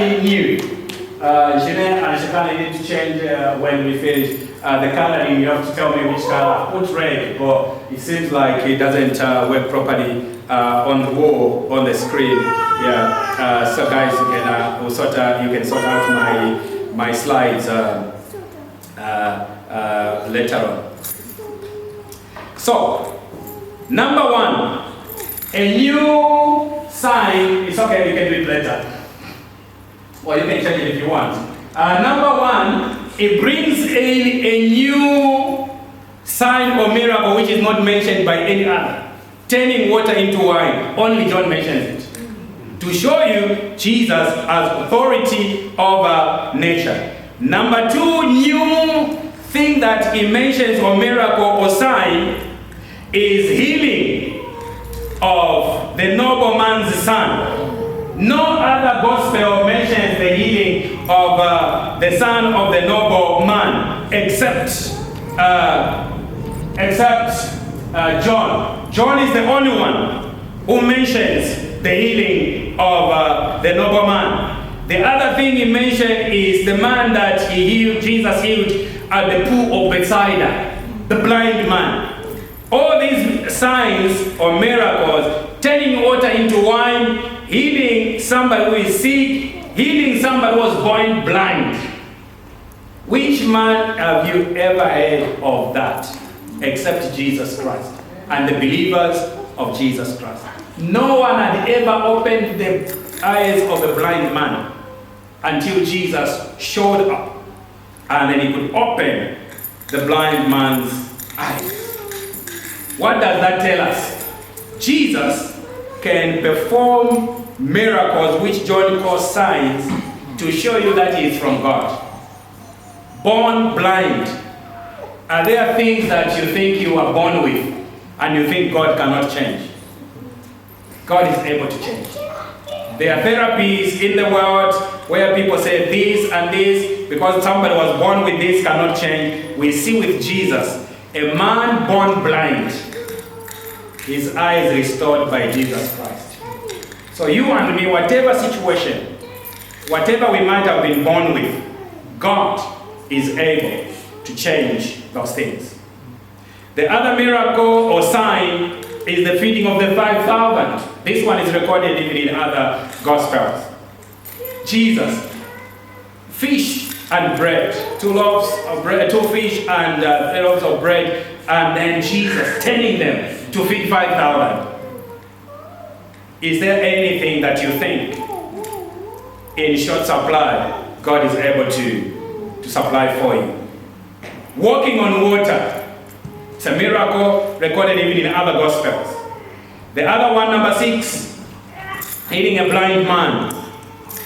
coloring new. Jeanette and Shekana need to change when we finish the coloring. You have to tell me which color. I put red, but it seems like it doesn't work properly on the wall, on the screen. Yeah. So guys, you can sort out my slides later on. So, number one, a new sign. It's okay, you can do it later. Or you can change it if you want. Number one, it brings in a new sign or miracle which is not mentioned by any other. Turning water into wine. Only John mentions it. To show you Jesus has authority over nature. Number two, new thing that he mentions or miracle or sign is healing of the nobleman's son. No other gospel mentions the healing of the son of the nobleman except John. John is the only one who mentions the healing of the nobleman. The other thing he mentioned is the man that Jesus healed at the pool of Bethsaida, the blind man. All these signs or miracles, turning water into wine, healing somebody who is sick, healing somebody who was born blind. Which man have you ever heard of that except Jesus Christ and the believers of Jesus Christ? No one had ever opened the eyes of a blind man until Jesus showed up, and then he could open the blind man's eyes. What does that tell us? Jesus can perform miracles which John calls signs to show you that he is from God. Born blind. Are there things that you think you are born with and you think God cannot change? God is able to change. There are therapies in the world where people say this and this, because somebody was born with this cannot change. We see with Jesus, a man born blind, his eyes restored by Jesus Christ. So you and me, whatever situation, whatever we might have been born with, God is able to change those things. The other miracle or sign is the feeding of the 5,000. This one is recorded even in other Gospels. Jesus, fish and bread, 2 loaves of bread, 2 fish and 3 loaves of bread, and then Jesus turning them to feed 5,000. Is there anything that you think in short supply God is able to supply for you? Walking on water. It's a miracle recorded even in other Gospels. The other one, number 6, healing a blind man,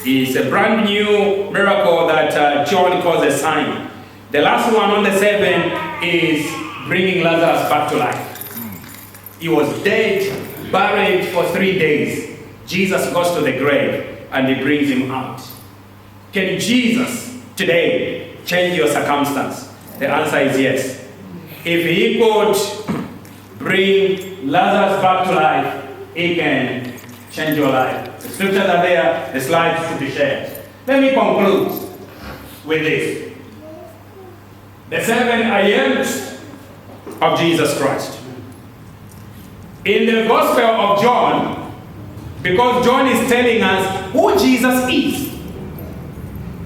is a brand new miracle that John calls a sign. The last one on the 7 is bringing Lazarus back to life. He was dead, buried for 3 days. Jesus goes to the grave and he brings him out. Can Jesus today change your circumstance? The answer is yes. If he could bring Lazarus back to life, he can change your life. The scriptures are there, the slides to be shared. Let me conclude with this. The 7 I Ams of Jesus Christ. In the Gospel of John, because John is telling us who Jesus is.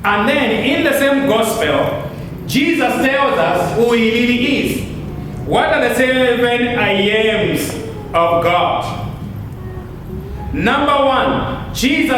And then in the same Gospel, Jesus tells us who he really is. What are the 7 I Ams of God? Number 1, Jesus